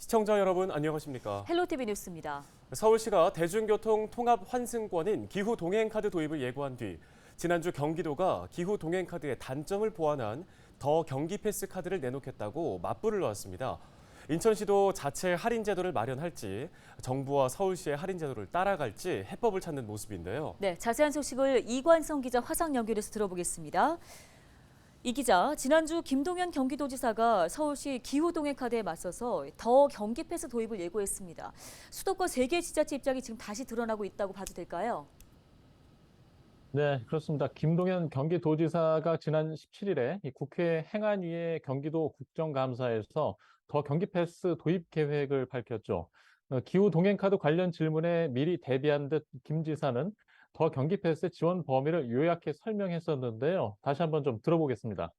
시청자 여러분 안녕하십니까? 헬로티비 뉴스입니다. 서울시가 대중교통 통합 환승권인 기후 동행카드 도입을 예고한 뒤 지난주 경기도가 기후 동행카드의 단점을 보완한 더 경기 패스 카드를 내놓겠다고 맞불을 놓았습니다. 인천시도 자체 할인 제도를 마련할지 정부와 서울시의 할인 제도를 따라갈지 해법을 찾는 모습인데요. 네, 자세한 소식을 이관성 기자 화상 연결해서 들어보겠습니다. 이 기자, 지난주 김동연 경기도지사가 서울시 기후동행 카드에 맞서서 더 경기 패스 도입을 예고했습니다. 수도권 3개 지자체 입장이 지금 다시 드러나고 있다고 봐도 될까요? 네, 그렇습니다. 김동연 경기도지사가 지난 17일에 국회 행안위의 경기도 국정감사에서 더 경기 패스 도입 계획을 밝혔죠. 기후 동행카드 관련 질문에 미리 대비한 듯 김 지사는 더 경기 패스 지원 범위를 요약해 설명했었는데요. 다시 한번 좀 들어보겠습니다.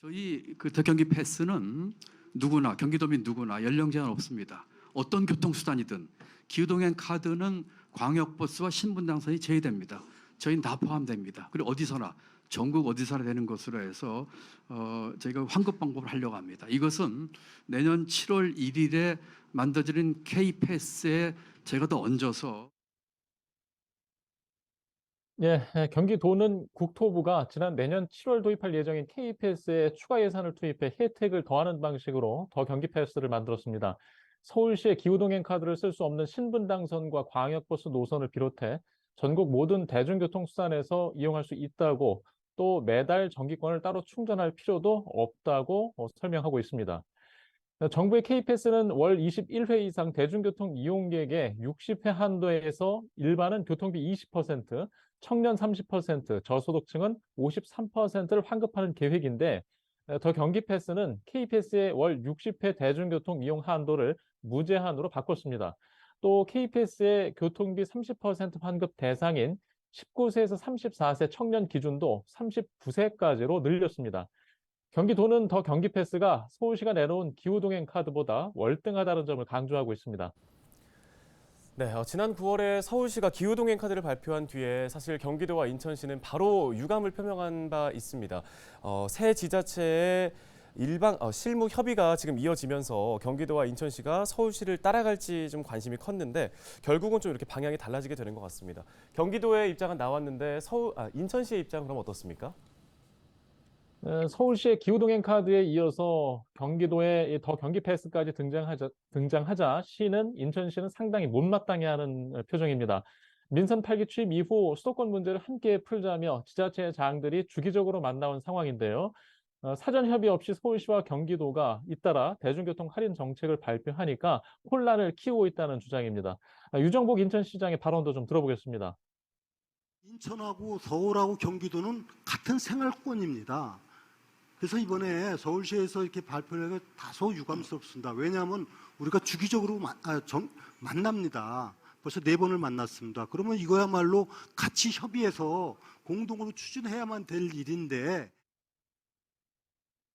저희 더 경기 패스는 누구나 경기도민 누구나 연령 제한 없습니다. 어떤 교통수단이든 기후동행 카드는 광역버스와 신분당선이 제외됩니다. 저희는 다 포함됩니다. 그리고 어디서나 전국 어디서나 되는 것으로 해서 저희가 환급 방법을 하려고 합니다. 이것은 내년 7월 1일에 만들어진 K패스에 저희가 더 얹어서 예, 경기도는 국토부가 지난 내년 7월 도입할 예정인 K패스에 추가 예산을 투입해 혜택을 더하는 방식으로 더 경기 패스를 만들었습니다. 서울시의 기후동행 카드를 쓸 수 없는 신분당선과 광역버스 노선을 비롯해 전국 모든 대중교통수단에서 이용할 수 있다고, 또 매달 정기권을 따로 충전할 필요도 없다고 설명하고 있습니다. 정부의 K패스는 월 21회 이상 대중교통 이용객의 60회 한도에서 일반은 교통비 20%, 청년 30%, 저소득층은 53%를 환급하는 계획인데, 더 경기 패스는 K패스의 월 60회 대중교통 이용 한도를 무제한으로 바꿨습니다. 또 K패스의 교통비 30% 환급 대상인 19세에서 34세 청년 기준도 39세까지로 늘렸습니다. 경기도는 더 경기 패스가 서울시가 내놓은 기후동행 카드보다 월등하다는 점을 강조하고 있습니다. 네, 지난 9월에 서울시가 기후동행 카드를 발표한 뒤에 사실 경기도와 인천시는 바로 유감을 표명한 바 있습니다. 새 지자체의 실무 협의가 지금 이어지면서 경기도와 인천시가 서울시를 따라갈지 좀 관심이 컸는데 결국은 좀 이렇게 방향이 달라지게 되는 것 같습니다. 경기도의 입장은 나왔는데 인천시의 입장은 그럼 어떻습니까? 서울시의 기후동행 카드에 이어서 경기도의 더 경기 패스까지 등장하자 시는 인천시는 상당히 못마땅해하는 표정입니다. 민선 8기 취임 이후 수도권 문제를 함께 풀자며 지자체 장들이 주기적으로 만나온 상황인데요. 사전 협의 없이 서울시와 경기도가 잇따라 대중교통 할인 정책을 발표하니까 혼란을 키우고 있다는 주장입니다. 유정복 인천시장의 발언도 좀 들어보겠습니다. 인천하고 서울하고 경기도는 같은 생활권입니다. 그래서 이번에 서울시에서 이렇게 발표를 하는 게 다소 유감스럽습니다. 왜냐하면 우리가 주기적으로 만납니다. 벌써 4번을 만났습니다. 그러면 이거야말로 같이 협의해서 공동으로 추진해야만 될 일인데.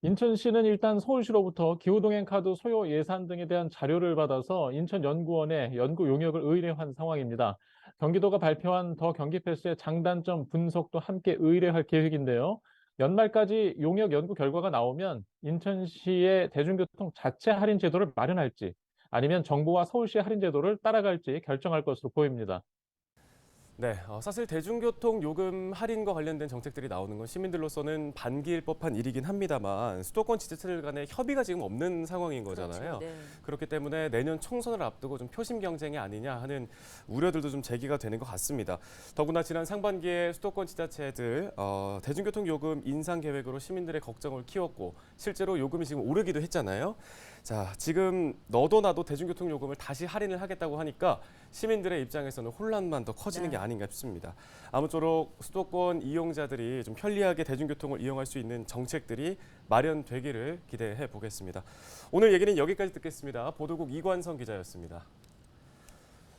인천시는 일단 서울시로부터 기후동행 카드 소요 예산 등에 대한 자료를 받아서 인천연구원에 연구 용역을 의뢰한 상황입니다. 경기도가 발표한 더 경기 패스의 장단점 분석도 함께 의뢰할 계획인데요. 연말까지 용역 연구 결과가 나오면 인천시의 대중교통 자체 할인 제도를 마련할지 아니면 정부와 서울시의 할인 제도를 따라갈지 결정할 것으로 보입니다. 네, 사실 대중교통 요금 할인과 관련된 정책들이 나오는 건 시민들로서는 반기일 법한 일이긴 합니다만 수도권 지자체들 간의 협의가 지금 없는 상황인 거잖아요. 그렇죠. 네. 그렇기 때문에 내년 총선을 앞두고 좀 표심 경쟁이 아니냐 하는 우려들도 좀 제기가 되는 것 같습니다. 더구나 지난 상반기에 수도권 지자체들 대중교통 요금 인상 계획으로 시민들의 걱정을 키웠고 실제로 요금이 지금 오르기도 했잖아요. 자, 지금 너도 나도 대중교통 요금을 다시 할인을 하겠다고 하니까 시민들의 입장에서는 혼란만 더 커지는 게 아닌가 싶습니다. 아무쪼록 수도권 이용자들이 좀 편리하게 대중교통을 이용할 수 있는 정책들이 마련되기를 기대해 보겠습니다. 오늘 얘기는 여기까지 듣겠습니다. 보도국 이관성 기자였습니다.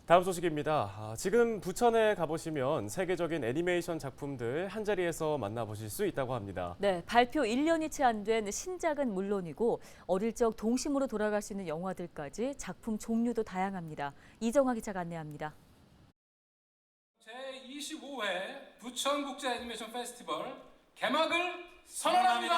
다음 소식입니다. 지금 부천에 가보시면 세계적인 애니메이션 작품들 한자리에서 만나보실 수 있다고 합니다. 네, 발표 1년이 채 안 된 신작은 물론이고 어릴 적 동심으로 돌아갈 수 있는 영화들까지 작품 종류도 다양합니다. 이정화 기자가 안내합니다. 제25회 부천국제 애니메이션 페스티벌 개막을 선언합니다.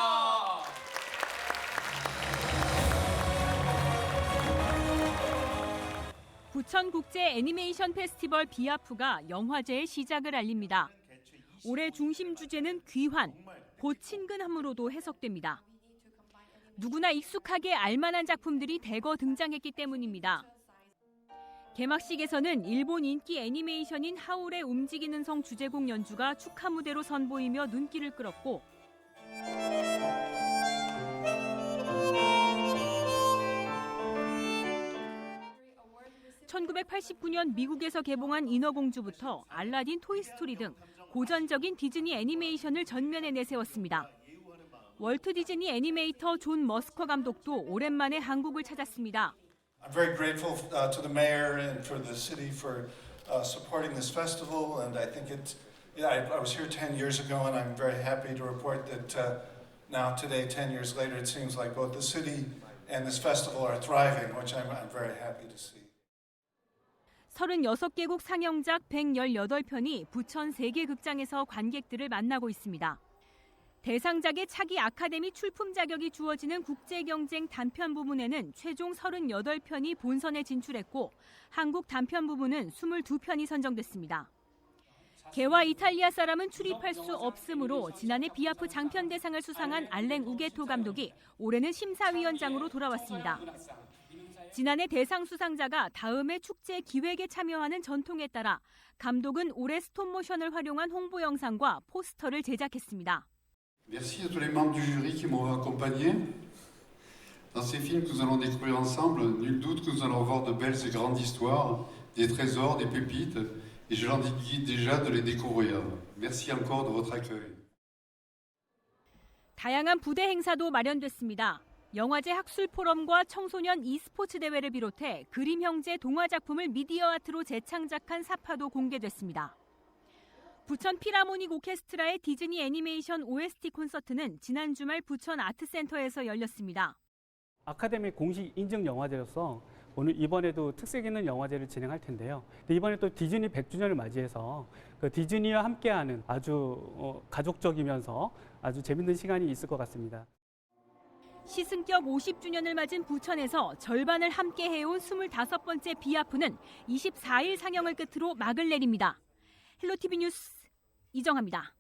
부천국제 애니메이션 페스티벌 비아프가 영화제의 시작을 알립니다. 올해 중심 주제는 귀환, 곧 친근함으로도 해석됩니다. 누구나 익숙하게 알만한 작품들이 대거 등장했기 때문입니다. 개막식에서는 일본 인기 애니메이션인 하울의 움직이는 성 주제곡 연주가 축하 무대로 선보이며 눈길을 끌었고 1989년 미국에서 개봉한 인어공주부터 알라딘, 토이스토리 등 고전적인 디즈니 애니메이션을 전면에 내세웠습니다. 월트 디즈니 애니메이터 존 머스커 감독도 오랜만에 한국을 찾았습니다. I'm very grateful to the mayor and for the city for supporting this festival, and I think I was here 10 years ago, and I'm very happy to report that now today, 10 years later, it seems like both the city and this festival are thriving, which I'm very happy to see. 36개국 상영작 118편이 부천 세계극장에서 관객들을 만나고 있습니다. 대상작의 차기 아카데미 출품 자격이 주어지는 국제경쟁 단편 부문에는 최종 38편이 본선에 진출했고 한국 단편 부문은 22편이 선정됐습니다. 개와 이탈리아 사람은 출입할 수 없으므로 지난해 비아프 장편 대상을 수상한 알랭 우게토 감독이 올해는 심사위원장으로 돌아왔습니다. 지난해 대상 수상자가 다음해 축제 기획에 참여하는 전통에 따라 감독은 올해 스톱모션을 활용한 홍보 영상과 포스터를 제작했습니다. Merci à tous les membres du jury qui m'ont accompagné. Dans ces films que nous allons découvrir ensemble, nul doute que nous allons voir de belles et grandes histoires, des trésors, des pépites, et je l'envie déjà de les découvrir. Merci encore de votre accueil. 다양한 부대 행사도 마련됐습니다. 영화제 학술 포럼과 청소년 e스포츠 대회를 비롯해 그림 형제 동화 작품을 미디어 아트로 재창작한 사파도 공개됐습니다. 부천 필하모닉 오케스트라의 디즈니 애니메이션 OST 콘서트는 지난 주말 부천 아트센터에서 열렸습니다. 아카데미 공식 인증 영화제로서 이번에도 특색 있는 영화제를 진행할 텐데요. 이번에 또 디즈니 100주년을 맞이해서 그 디즈니와 함께하는 아주 가족적이면서 아주 재밌는 시간이 있을 것 같습니다. 시승격 50주년을 맞은 부천에서 절반을 함께 해온 25번째 비아프는 24일 상영을 끝으로 막을 내립니다. 헬로티비 뉴스 이정아입니다.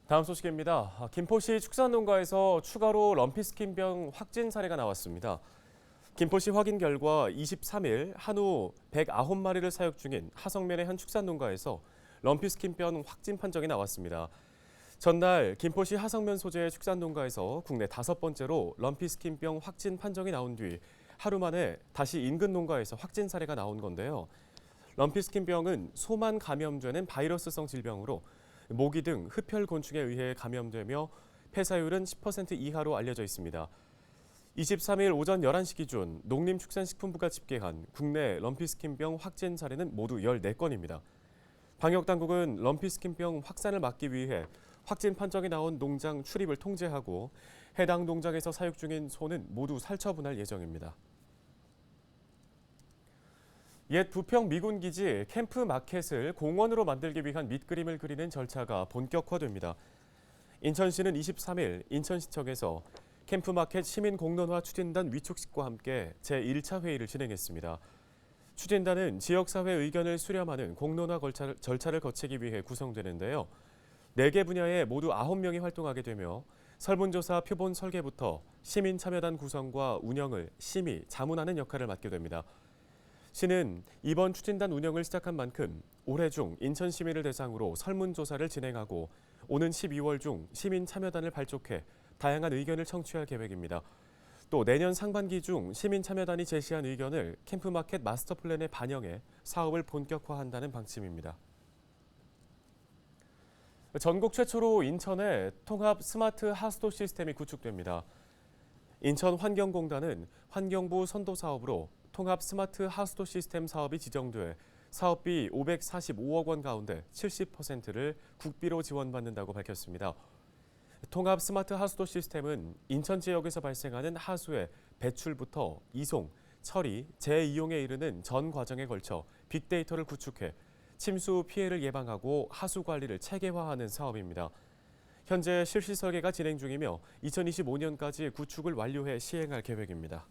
다음 소식입니다. 김포시 축산농가에서 추가로 럼피스킨병 확진 사례가 나왔습니다. 김포시 확인 결과 23일 한우 109마리를 사육 중인 하성면의 한 축산농가에서 럼피스킨병 확진 판정이 나왔습니다. 전날 김포시 하성면 소재의 축산농가에서 국내 5번째로 럼피스킨병 확진 판정이 나온 뒤 하루 만에 다시 인근 농가에서 확진 사례가 나온 건데요. 럼피스킨병은 소만 감염되는 바이러스성 질병으로 모기 등 흡혈 곤충에 의해 감염되며 폐사율은 10% 이하로 알려져 있습니다. 23일 오전 11시 기준 농림축산식품부가 집계한 국내 럼피스킨병 확진 사례는 모두 14건입니다. 방역당국은 럼피스킨병 확산을 막기 위해 확진 판정이 나온 농장 출입을 통제하고 해당 농장에서 사육 중인 소는 모두 살처분할 예정입니다. 옛 부평 미군기지 캠프 마켓을 공원으로 만들기 위한 밑그림을 그리는 절차가 본격화됩니다. 인천시는 23일 인천시청에서 캠프마켓 시민공론화 추진단 위촉식과 함께 제1차 회의를 진행했습니다. 추진단은 지역사회 의견을 수렴하는 공론화 절차를 거치기 위해 구성되는데요. 4개 분야에 모두 9명이 활동하게 되며 설문조사 표본 설계부터 시민참여단 구성과 운영을 심의, 자문하는 역할을 맡게 됩니다. 시는 이번 추진단 운영을 시작한 만큼 올해 중 인천 시민을 대상으로 설문조사를 진행하고 오는 12월 중 시민참여단을 발족해 다양한 의견을 청취할 계획입니다. 또 내년 상반기 중 시민참여단이 제시한 의견을 캠프마켓 마스터플랜에 반영해 사업을 본격화한다는 방침입니다. 전국 최초로 인천에 통합 스마트 하수도 시스템이 구축됩니다. 인천환경공단은 환경부 선도 사업으로 통합 스마트 하수도 시스템 사업이 지정돼 사업비 545억 원 가운데 70%를 국비로 지원받는다고 밝혔습니다. 통합 스마트 하수도 시스템은 인천 지역에서 발생하는 하수의 배출부터 이송, 처리, 재이용에 이르는 전 과정에 걸쳐 빅데이터를 구축해 침수 피해를 예방하고 하수 관리를 체계화하는 사업입니다. 현재 실시 설계가 진행 중이며 2025년까지 구축을 완료해 시행할 계획입니다.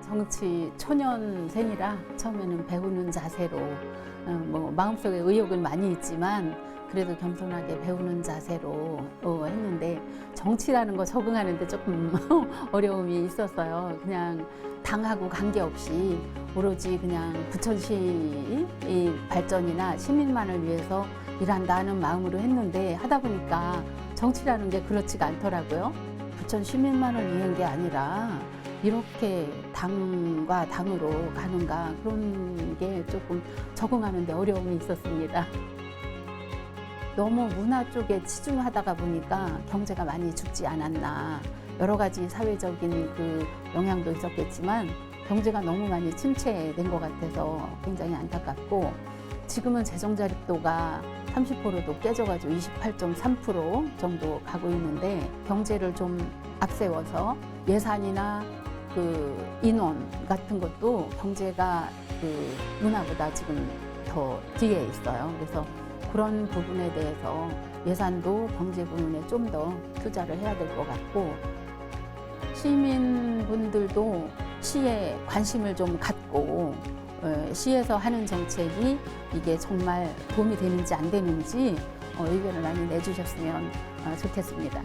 정치 초년생이라 처음에는 배우는 자세로 마음속에 의욕은 많이 있지만 그래도 겸손하게 배우는 자세로 했는데 정치라는 거 적응하는데 조금 어려움이 있었어요. 그냥 당하고 관계없이 오로지 그냥 부천시 발전이나 시민만을 위해서 일한다는 마음으로 했는데 하다 보니까 정치라는 게 그렇지가 않더라고요. 부천 시민만을 위한 게 아니라 이렇게 당과 당으로 가는가 그런 게 조금 적응하는 데 어려움이 있었습니다. 너무 문화 쪽에 치중하다가 보니까 경제가 많이 죽지 않았나. 여러 가지 사회적인 그 영향도 있었겠지만 경제가 너무 많이 침체된 것 같아서 굉장히 안타깝고 지금은 재정자립도가 30%도 깨져가지고 28.3% 정도 가고 있는데 경제를 좀 앞세워서 예산이나 그 인원 같은 것도 경제가 그 문화보다 지금 더 뒤에 있어요. 그래서 그런 부분에 대해서 예산도 경제 부분에 좀 더 투자를 해야 될 것 같고 시민분들도 시에 관심을 좀 갖고 시에서 하는 정책이 이게 정말 도움이 되는지 안 되는지 의견을 많이 내주셨으면 좋겠습니다.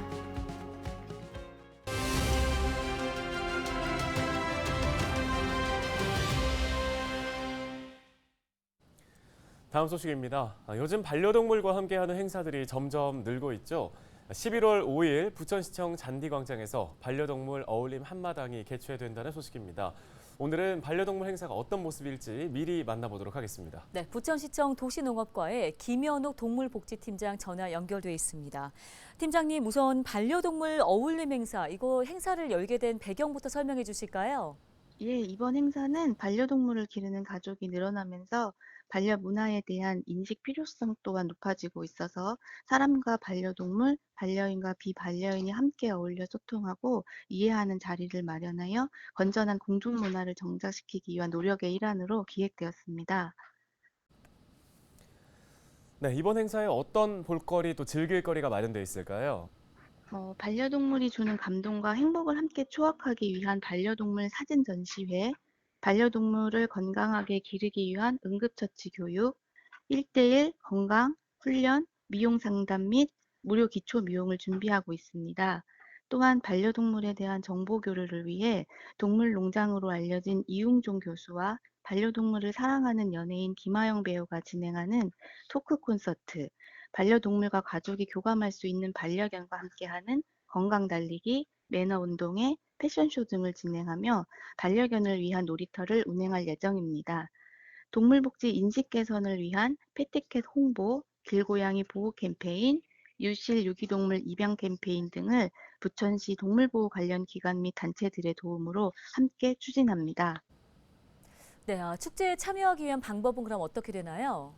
다음 소식입니다. 요즘 반려동물과 함께하는 행사들이 점점 늘고 있죠. 11월 5일 부천시청 잔디광장에서 반려동물 어울림 한마당이 개최된다는 소식입니다. 오늘은 반려동물 행사가 어떤 모습일지 미리 만나보도록 하겠습니다. 네, 부천시청 도시농업과의 김현옥 동물복지팀장 전화 연결돼 있습니다. 팀장님, 우선 반려동물 어울림 행사, 이거 행사를 열게 된 배경부터 설명해 주실까요? 예, 이번 행사는 반려동물을 기르는 가족이 늘어나면서 반려 문화에 대한 인식 필요성 또한 높아지고 있어서 사람과 반려동물, 반려인과 비반려인이 함께 어울려 소통하고 이해하는 자리를 마련하여 건전한 공중문화를 정착시키기 위한 노력의 일환으로 기획되었습니다. 네, 이번 행사에 어떤 볼거리 또 즐길거리가 마련되어 있을까요? 반려동물이 주는 감동과 행복을 함께 추억하기 위한 반려동물 사진 전시회, 반려동물을 건강하게 기르기 위한 응급처치 교육, 1:1 건강, 훈련, 미용 상담 및 무료 기초 미용을 준비하고 있습니다. 또한 반려동물에 대한 정보 교류를 위해 동물농장으로 알려진 이웅종 교수와 반려동물을 사랑하는 연예인 김하영 배우가 진행하는 토크 콘서트, 반려동물과 가족이 교감할 수 있는 반려견과 함께하는 건강 달리기, 매너 운동회, 패션쇼 등을 진행하며 반려견을 위한 놀이터를 운행할 예정입니다. 동물복지 인식 개선을 위한 패티캣 홍보, 길고양이 보호 캠페인, 유실 유기동물 입양 캠페인 등을 부천시 동물보호 관련 기관 및 단체들의 도움으로 함께 추진합니다. 네, 축제에 참여하기 위한 방법은 그럼 어떻게 되나요?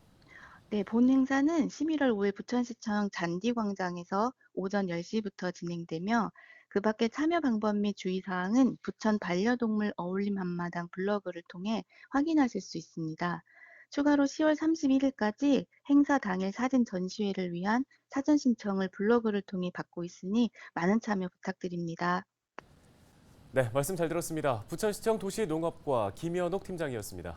네, 본 행사는 11월 5일 부천시청 잔디광장에서 오전 10시부터 진행되며 그 밖에 참여 방법 및 주의사항은 부천 반려동물 어울림 한마당 블로그를 통해 확인하실 수 있습니다. 추가로 10월 31일까지 행사 당일 사진 전시회를 위한 사전 신청을 블로그를 통해 받고 있으니 많은 참여 부탁드립니다. 네, 말씀 잘 들었습니다. 부천시청 도시농업과 김현옥 팀장이었습니다.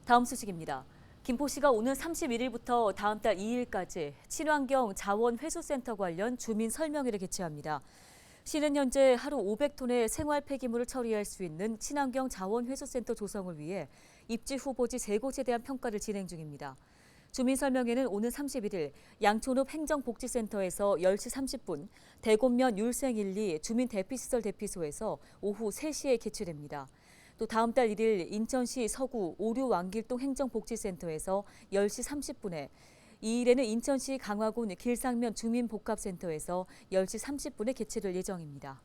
다음 소식입니다. 김포시가 오는 31일부터 다음 달 2일까지 친환경 자원회수센터 관련 주민 설명회를 개최합니다. 시는 현재 하루 500톤의 생활 폐기물을 처리할 수 있는 친환경 자원회수센터 조성을 위해 입지 후보지 3곳에 대한 평가를 진행 중입니다. 주민 설명회는 오는 31일 양촌읍 행정복지센터에서 10시 30분, 대곡면 율생1, 주민 대피시설 대피소에서 오후 3시에 개최됩니다. 또 다음 달 1일 인천시 서구 오류 왕길동 행정복지센터에서 10시 30분에 2일에는 인천시 강화군 길상면 주민복합센터에서 10시 30분에 개최될 예정입니다.